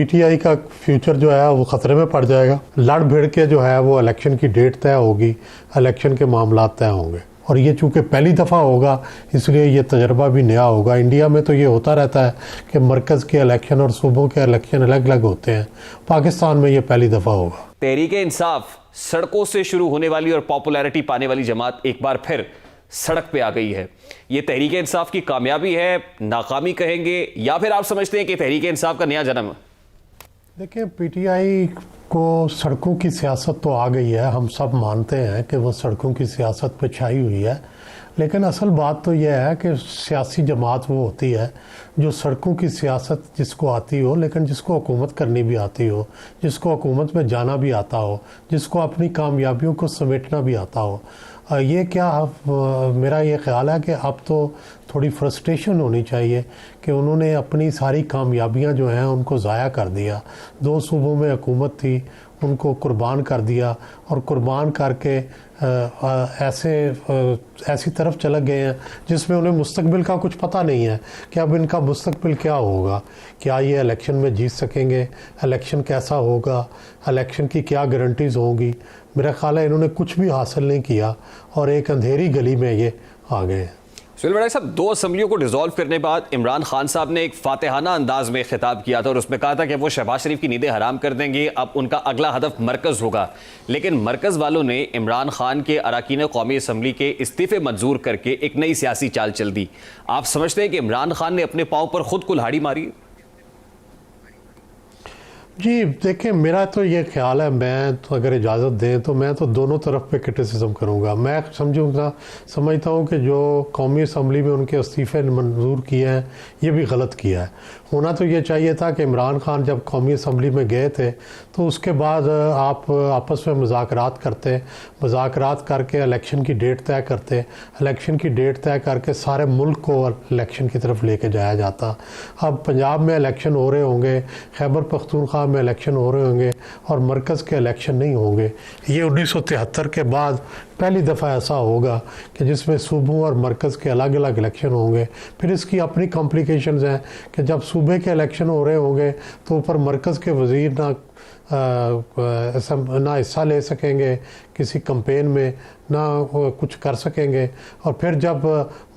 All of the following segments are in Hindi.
पीटीआई का फ्यूचर जो है वो ख़तरे में पड़ जाएगा। लड़ भिड़ के जो है वो इलेक्शन की डेट तय होगी, इलेक्शन के मामला तय होंगे। और ये चूँकि पहली दफ़ा होगा इसलिए ये तजर्बा भी नया होगा। इंडिया में तो ये होता रहता है कि मरकज़ के इलेक्शन और सूबों के इलेक्शन अलग अलग होते हैं, पाकिस्तान में ये पहली दफ़ा होगा। तहरीक-ए-इंसाफ सड़कों से शुरू होने वाली और पॉपुलैरिटी पाने वाली जमात एक बार फिर सड़क पे आ गई है। ये तहरीक-ए-इंसाफ की कामयाबी है, नाकामी कहेंगे, या फिर आप समझते हैं कि तहरीक-ए-इंसाफ का नया जन्म? देखिए, पीटीआई को सड़कों की सियासत तो आ गई है, हम सब मानते हैं कि वो सड़कों की सियासत पे छाई हुई है, लेकिन असल बात तो यह है कि सियासी जमात वो होती है जो सड़कों की सियासत जिसको आती हो, लेकिन जिसको हुकूमत करनी भी आती हो, जिसको हुकूमत में जाना भी आता हो, जिसको अपनी कामयाबियों को समेटना भी आता हो। ये क्या मेरा ये ख्याल है कि अब तो थोड़ी फ्रस्ट्रेशन होनी चाहिए कि उन्होंने अपनी सारी कामयाबियां जो हैं उनको ज़ाया कर दिया। 2 सूबों में हुकूमत थी, उनको कुर्बान कर दिया और कुर्बान करके ऐसी तरफ चले गए हैं जिसमें उन्हें मुस्तकबिल का कुछ पता नहीं है कि अब इनका मुस्तकबिल क्या होगा, क्या ये इलेक्शन में जीत सकेंगे, इलेक्शन कैसा होगा, इलेक्शन की क्या गारंटीज़ होंगी। मेरा ख्याल है इन्होंने कुछ भी हासिल नहीं किया और एक अंधेरी गली में ये आ गए। सुहेल बड़ाई साहब, 2 असम्बलियों को डिसॉल्व करने के बाद इमरान खान साहब ने एक फातिहाना अंदाज में खिताब किया था और उसमें कहा था कि वो शहबाज शरीफ की नींदें हराम कर देंगे, अब उनका अगला हदफ मरकज़ होगा। लेकिन मरकज़ वालों ने इमरान खान के अरकान कौमी असम्बली के इस्तीफ़े मंजूर करके एक नई सियासी चाल चल दी। आप समझते हैं कि इमरान खान ने अपने पाँव पर खुद कुल्हाड़ी मारी? जी देखिए, मेरा तो ये ख्याल है, मैं तो अगर इजाज़त दें तो मैं तो दोनों तरफ पे क्रिटिसिज्म करूँगा। मैं समझता हूँ कि जो कौमी असम्बली में उनके इस्तीफ़े मंजूर किए हैं ये भी गलत किया है। होना तो ये चाहिए था कि इमरान खान जब कौमी असम्बली में गए थे तो उसके बाद आप आपस में मुज़ाकरात करते, मुज़ाकरात करके इलेक्शन की डेट तय करते, इलेक्शन की डेट तय करके सारे मुल्क को इलेक्शन की तरफ लेके जाया जाता। अब पंजाब में इलेक्शन हो रहे होंगे, खैबर पख्तूनख्वा में इलेक्शन हो रहे होंगे और मरकज़ के इलेक्शन नहीं होंगे। ये 1973 के बाद पहली दफ़ा ऐसा होगा कि जिसमें सूबों और मरकज़ के अलग अलग इलेक्शन होंगे। फिर इसकी अपनी कॉम्प्लिकेशंस हैं कि जब सूबे के इलेक्शन हो रहे होंगे तो ऊपर मरकज़ के वज़ीर ना हिस्सा ले सकेंगे किसी कैंपेन में, ना कुछ कर सकेंगे। और फिर जब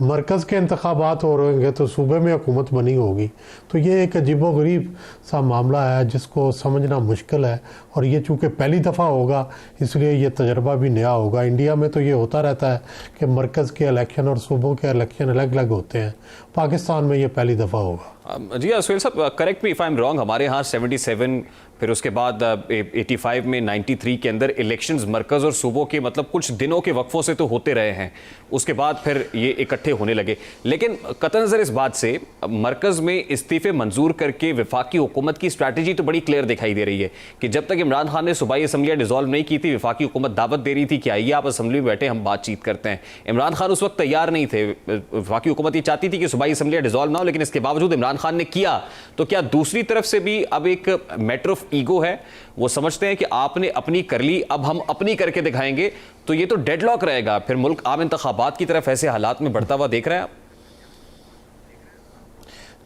मरकज़ के इंतखाबात हो रहे होंगे तो सूबे में हुकूमत बनी होगी। तो ये एक अजीबोगरीब सा मामला है जिसको समझना मुश्किल है। और ये चूँकि पहली दफ़ा होगा इसलिए ये तजर्बा भी नया होगा। इंडिया में तो ये होता रहता है कि मरकज़ के इलेक्शन और सूबों के इलेक्शन अलग अलग होते हैं, पाकिस्तान में ये पहली दफ़ा होगा। जी सुहेल साहब, correct me if I am wrong, हमारे यहाँ 77, फिर उसके बाद 85 में 93 के अंदर इलेक्शंस मरकज़ और सूबों के मतलब कुछ दिनों के वक्फों से तो होते रहे हैं, उसके बाद फिर ये इकट्ठे होने लगे। लेकिन कतई नज़र इस बात से मरकज़ में इस्तीफ़े मंजूर करके वफाकी हुकूमत की स्ट्रैटेजी तो बड़ी क्लियर दिखाई दे रही है कि जब तक इमरान खान ने सूबाई असम्बलियाँ डिसॉल्व नहीं की थी, वफाकी हुकूमत दावत दे रही थी कि आइए आप असम्बली में बैठे, हम बातचीत करते हैं। इमरान खान उस वक्त तैयार नहीं थे, वफाकी हुकूमत ये चाहती थी कि सूबाई असम्बलियाँ डिसॉल्व ना हो, लेकिन इसके बावजूद इमरान खान ने किया। तो क्या दूसरी तरफ से भी अब एक मैटर ऑफ ईगो है, वो समझते हैं कि आपने अपनी कर ली, अब हम अपनी करके दिखाएंगे, तो ये तो डेडलॉक रहेगा, फिर मुल्क आम इंतखाबात की तरफ ऐसे हालात में बढ़ता हुआ देख रहे हैं आप?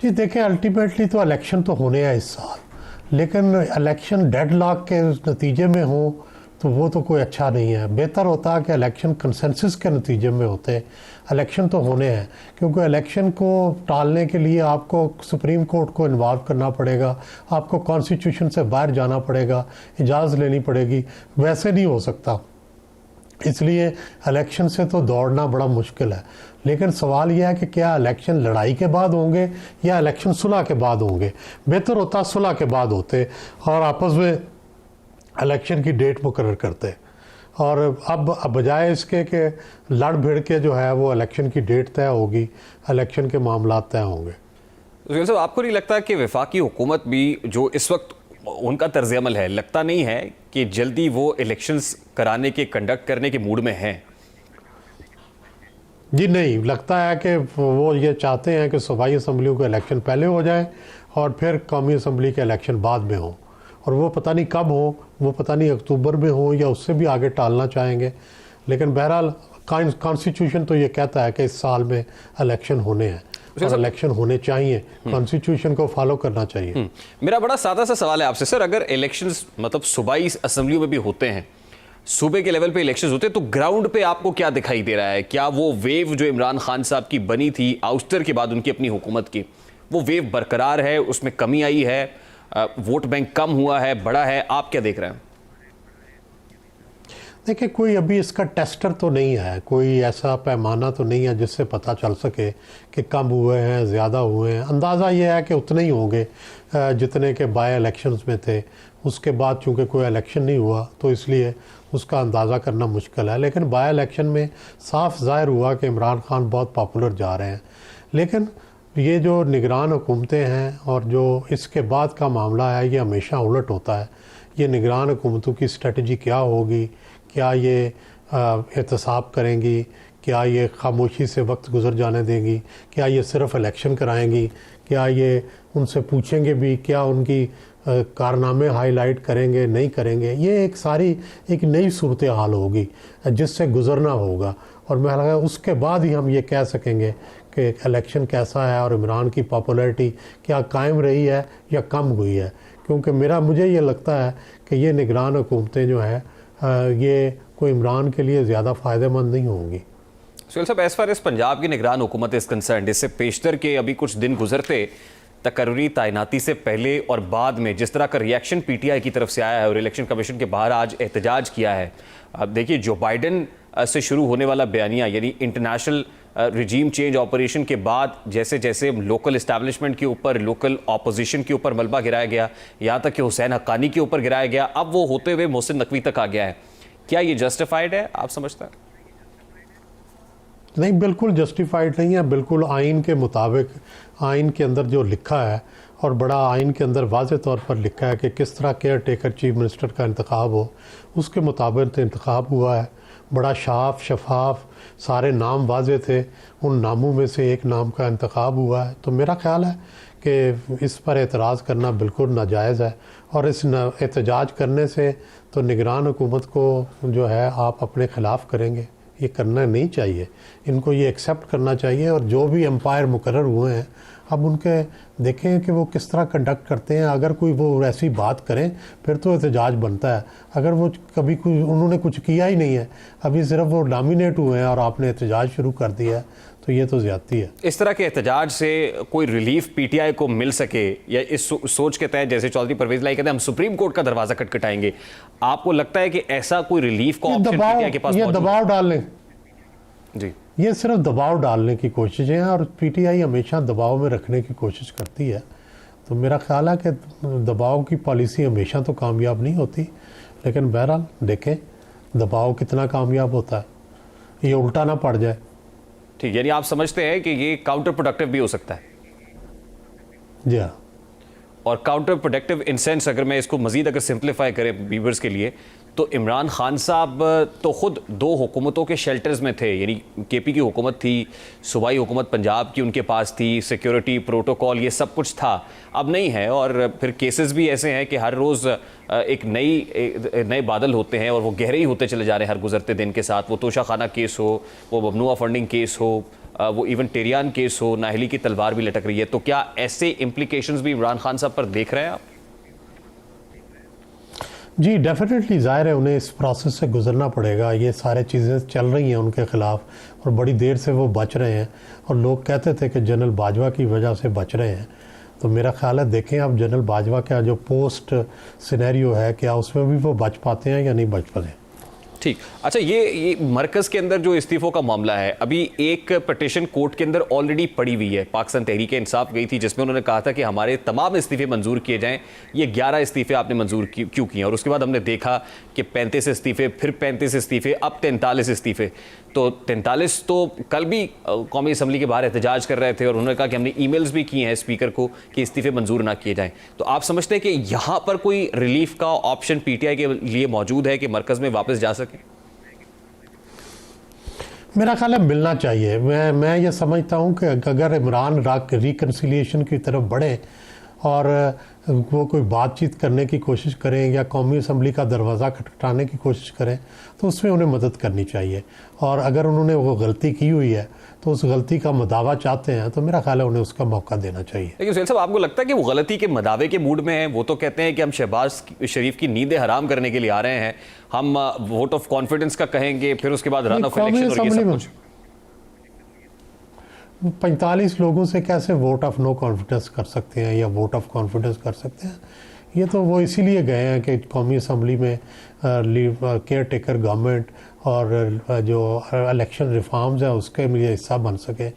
जी देखिए, अल्टीमेटली तो इलेक्शन तो होने हैं इस साल, लेकिन इलेक्शन डेडलॉक के नतीजे में हो तो वो तो कोई अच्छा नहीं है। बेहतर होता है कि इलेक्शन कंसेंसस के नतीजे में होते। इलेक्शन तो होने हैं, क्योंकि इलेक्शन को टालने के लिए आपको सुप्रीम कोर्ट को इन्वॉल्व करना पड़ेगा, आपको कॉन्स्टिट्यूशन से बाहर जाना पड़ेगा, इजाज़त लेनी पड़ेगी, वैसे नहीं हो सकता। इसलिए इलेक्शन से तो दौड़ना बड़ा मुश्किल है। लेकिन सवाल यह है कि क्या इलेक्शन लड़ाई के बाद होंगे या इलेक्शन सुलह के बाद होंगे। बेहतर होता सुलह के बाद होते और आपस में इलेक्शन की डेट मुकर्रर करते। और अब बजाय इसके कि लड़ भिड़ के जो है वो इलेक्शन की डेट तय होगी, इलेक्शन के मामला तय होंगे। सुहेल साहब, आपको नहीं लगता कि वफाकी हुकूमत भी जो इस वक्त उनका तर्ज अमल है, लगता नहीं है कि जल्दी वो इलेक्शंस कराने के, कंडक्ट करने के मूड में हैं? जी नहीं, लगता है कि वो ये चाहते हैं कि सूबाई असम्बलियों के इलेक्शन पहले हो जाए और फिर कौमी असम्बली के इलेक्शन बाद में हो। और वो पता नहीं कब हो, वो पता नहीं अक्टूबर में हो या उससे भी आगे टालना चाहेंगे। लेकिन बहरहाल कॉन्स्टिट्यूशन तो ये कहता है कि इस साल में इलेक्शन होने हैं। और इलेक्शन होने चाहिए, कॉन्स्टिट्यूशन को फॉलो करना चाहिए। मेरा बड़ा सादा सा सवाल है आपसे सर, अगर इलेक्शंस मतलब सूबाई असेंबलियों में भी होते हैं, सूबे के लेवल पे इलेक्शंस होते हैं, तो ग्राउंड पे आपको क्या दिखाई दे रहा है? क्या वो वेव जो इमरान खान साहब की बनी थी आउस्टर के बाद उनकी अपनी हुकूमत की, वो वेव बरकरार है, उसमें कमी आई है, वोट बैंक कम हुआ है, बढ़ा है? आप क्या देख रहे हैं? देखिए, कोई अभी इसका टेस्टर तो नहीं है, कोई ऐसा पैमाना तो नहीं है जिससे पता चल सके कि कम हुए हैं, ज़्यादा हुए हैं। अंदाज़ा ये है कि उतने ही होंगे जितने के बाय इलेक्शंस में थे। उसके बाद चूँकि कोई इलेक्शन नहीं हुआ तो इसलिए उसका अंदाज़ा करना मुश्किल है, लेकिन बाय इलेक्शन में साफ ज़ाहिर हुआ कि इमरान खान बहुत पॉपुलर जा रहे हैं। लेकिन ये जो निगरान हुकूमतें हैं और जो इसके बाद का मामला है, ये हमेशा उलट होता है। ये निगरान हुकूमतों की स्ट्रेटजी क्या होगी, क्या ये एहतसाब करेंगी, क्या ये खामोशी से वक्त गुजर जाने देंगी, क्या ये सिर्फ इलेक्शन कराएंगी, क्या ये उनसे पूछेंगे भी, क्या उनकी कारनामे हाईलाइट करेंगे, नहीं करेंगे। ये एक नई सूरत हाल होगी जिससे गुजरना होगा, और मैं लगा उसके बाद ही हम ये कह सकेंगे कि इलेक्शन कैसा है और इमरान की पॉपुलैरिटी क्या कायम रही है या कम हुई है। क्योंकि मुझे ये लगता है कि ये निगरान हुकूमतें जो है ये कोई इमरान के लिए ज़्यादा फ़ायदेमंद नहीं होंगी। सुहेल साहब, एज फार एज पंजाब की निगरान हुकूमत इस कंसर्न, इससे पेशतर के अभी कुछ दिन गुजरते तकर्री तैनाती से पहले और बाद में जिस तरह का रिएक्शन पीटीआई की तरफ से आया है और इलेक्शन कमीशन के बाहर आज एहतजाज किया है, अब देखिए जो बाइडन से शुरू होने वाला बयानिया यानी इंटरनेशनल रिजीम चेंज ऑपरेशन के बाद जैसे जैसे लोकल इस्टेब्लिशमेंट के ऊपर, लोकल ऑपोजिशन के ऊपर मलबा गिराया गया, यहाँ तक कि हुसैन हक्कानी के ऊपर गिराया गया, अब वो होते हुए मोहसिन नकवी तक आ गया है। क्या ये जस्टिफाइड है, आप समझते हैं? नहीं, बिल्कुल जस्टिफाइड नहीं है। बिल्कुल आइन के मुताबिक, आइन के अंदर जो लिखा है, और बड़ा आइन के अंदर वाज़े तौर पर लिखा है कि किस तरह केयर टेकर चीफ मिनिस्टर का इंतखाब हो, उसके मुताबिक इंतखाब हुआ है। बड़ा साफ शफाफ, सारे नाम वाज़े थे, उन नामों में से एक नाम का इंतखाब हुआ है। तो मेरा ख़्याल है कि इस पर एतराज़ करना बिल्कुल नाजायज़ है, और इस एहतजाज करने से तो निगरान हुकूमत को जो है आप अपने ख़िलाफ़ करेंगे। ये करना नहीं चाहिए, इनको ये एक्सेप्ट करना चाहिए। और जो भी एम्पायर मुकर्रर हुए हैं, अब उनके देखें कि वो किस तरह कंडक्ट करते हैं। अगर कोई वो ऐसी बात करें फिर तो एहतजाज बनता है। अगर वो कभी उन्होंने कुछ किया ही नहीं है, अभी सिर्फ वो नॉमिनेट हुए हैं और आपने एहतजाज शुरू कर दिया है, तो ये तो ज़्यादती है। इस तरह के एहतजाज से कोई रिलीफ पीटीआई को मिल सके, या इस सोच के तहत जैसे चौधरी परवेज लाई कहते हैं हम सुप्रीम कोर्ट का दरवाजा खटखटाएंगे, आपको लगता है कि ऐसा कोई रिलीफ का ऑप्शन पीटीआई के पास ये दबाव डालने जी, ये सिर्फ दबाव डालने की कोशिश है, और पीटीआई हमेशा दबाव में रखने की कोशिश करती है। तो मेरा ख्याल है कि दबाव की पॉलिसी हमेशा तो कामयाब नहीं होती, लेकिन बहरहाल देखें दबाव कितना कामयाब होता है, ये उल्टा ना पड़ जाए। ठीक, यानी आप समझते हैं कि ये काउंटर प्रोडक्टिव भी हो सकता है? जी हाँ। और काउंटर प्रोडक्टिव इन सेंस अगर मैं इसको मजीद अगर सिंप्लीफाई करें व्यूअर्स के लिए, तो इमरान खान साहब तो खुद दो हुकूमतों के शेल्टर्स में थे, यानी केपी की हुकूमत थी, सूबाई हुकूमत पंजाब की उनके पास थी, सिक्योरिटी प्रोटोकॉल ये सब कुछ था, अब नहीं है। और फिर केसेस भी ऐसे हैं कि हर रोज़ एक नए बादल होते हैं और वो गहरे ही होते चले जा रहे हैं हर गुजरते दिन के साथ। वो तोशा खाना केस हो, वो ममनुआ फंडिंग केस हो, वो इवन टेरियान केस हो, नाहली की तलवार भी लटक रही है। तो क्या ऐसे इम्प्लीकेशंस भी इमरान खान साहब पर देख रहे हैं आप? जी डेफिनेटली, ज़ाहिर है उन्हें इस प्रोसेस से गुजरना पड़ेगा। ये सारे चीज़ें चल रही हैं उनके ख़िलाफ़, और बड़ी देर से वो बच रहे हैं, और लोग कहते थे कि जनरल बाजवा की वजह से बच रहे हैं। तो मेरा ख्याल है देखें अब जनरल बाजवा का जो पोस्ट सिनेरियो है, क्या उसमें भी वो बच पाते हैं या नहीं बच पाते। ठीक, अच्छा, ये मरकज़ के अंदर जो इस्तीफ़ों का मामला है, अभी एक पिटीशन कोर्ट के अंदर ऑलरेडी पड़ी हुई है, पाकिस्तान तहरीक इंसाफ गई थी जिसमें उन्होंने कहा था कि हमारे तमाम इस्तीफ़े मंजूर किए जाएं। ये 11 इस्तीफ़े आपने मंजूर क्यों किए? और उसके बाद हमने देखा कि 35 इस्तीफ़े, फिर 35 इस्तीफ़े, अब 43 इस्तीफ़े। तो 43 तो कल भी कौमी असम्बली के बाहर एहतजाज कर रहे थे, और उन्होंने कहा कि हमने ईमेल्स भी किए हैं स्पीकर को कि इस्तीफ़े मंजूर ना किए जाएं। तो आप समझते हैं कि यहाँ पर कोई रिलीफ का ऑप्शन पीटीआई के लिए मौजूद है कि मरकज़ में वापस जा सके? मेरा ख्याल है मिलना चाहिए। मैं ये समझता हूँ कि अगर इमरान रिकन्सिलिएशन की तरफ बढ़े और वो कोई बातचीत करने की कोशिश करें या कौमी असम्बली का दरवाज़ा खटखटाने की कोशिश करें, तो उसमें उन्हें मदद करनी चाहिए। और अगर उन्होंने वो गलती की हुई है तो उस गलती का मदावा चाहते हैं तो मेरा ख्याल है उन्हें उसका मौका देना चाहिए। लेकिन सुहेल साहब, आपको लगता है कि वो गलती के मदावे के मूड में हैं? वो तो कहते हैं कि हम शहबाज शरीफ की नींदें हराम करने के लिए आ रहे हैं, हम वोट ऑफ कॉन्फिडेंस का कहेंगे, फिर उसके बाद रन ऑफ इलेक्शन और ये सब कुछ। 45 लोगों से कैसे वोट ऑफ नो कॉन्फिडेंस कर सकते हैं या वोट ऑफ कॉन्फिडेंस कर सकते हैं? ये तो वो इसीलिए गए हैं कि कौमी असम्बली में केयर टेकर गवर्नमेंट और जो इलेक्शन रिफॉर्म्स हैं उसके लिए हिस्सा बन सके।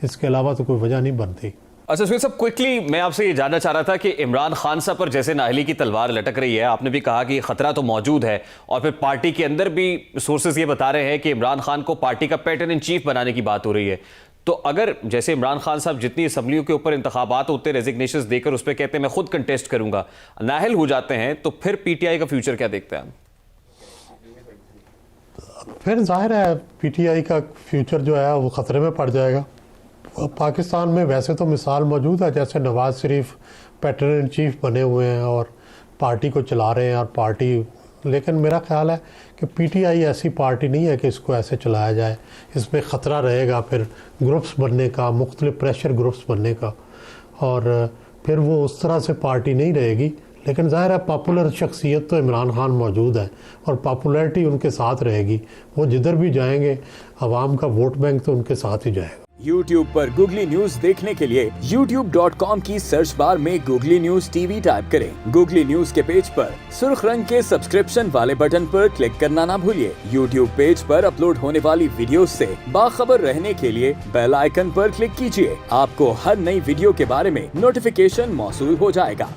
इसके अलावा तो कोई वजह नहीं बनती। अच्छा सुहेल साहब, क्विकली मैं आपसे ये जानना चाह रहा था कि इमरान खान साहब पर जैसे नाहली की तलवार लटक रही है, आपने भी कहा कि खतरा तो मौजूद है, और फिर पार्टी के अंदर भी सोर्सेज ये बता रहे हैं कि इमरान खान को पार्टी का पैटर्न इन चीफ बनाने की बात हो रही है। तो अगर जैसे इमरान खान साहब जितनी असम्बलियों के ऊपर इंतखाबात होते रेजिग्नेशन देकर उस पर कहते हैं मैं खुद कंटेस्ट करूंगा, नाहल हो जाते हैं, तो फिर पीटीआई का फ्यूचर क्या देखते हैं? फिर जाहिर है पीटीआई का फ्यूचर जो है वो ख़तरे में पड़ जाएगा। पाकिस्तान में वैसे तो मिसाल मौजूद है, जैसे Nawaz Sharif pattern in chief बने हुए हैं और पार्टी को चला रहे हैं और पार्टी, लेकिन मेरा ख्याल है कि पीटीआई ऐसी पार्टी नहीं है कि इसको ऐसे चलाया जाए। इसमें ख़तरा रहेगा फिर ग्रुप्स बनने का, मुख्तलिफ प्रेशर ग्रुप्स बनने का, और फिर वो उस तरह से पार्टी नहीं रहेगी। लेकिन ज़ाहिर है पॉपुलर शख्सियत तो इमरान खान मौजूद है और पॉपुलैरिटी उनके साथ रहेगी। वो जिधर भी जाएंगे आवाम का वोट बैंक तो उनके साथ ही जाएगा। YouTube पर गूगली न्यूज देखने के लिए youtube.com की सर्च बार में गूगली न्यूज टीवी टाइप करें। गूगली न्यूज के पेज पर सुर्ख रंग के सब्सक्रिप्शन वाले बटन पर क्लिक करना ना भूलिए। YouTube पेज पर अपलोड होने वाली वीडियो से बाखबर रहने के लिए बेल आइकन पर क्लिक कीजिए। आपको हर नई वीडियो के बारे में नोटिफिकेशन मौसूल हो जाएगा।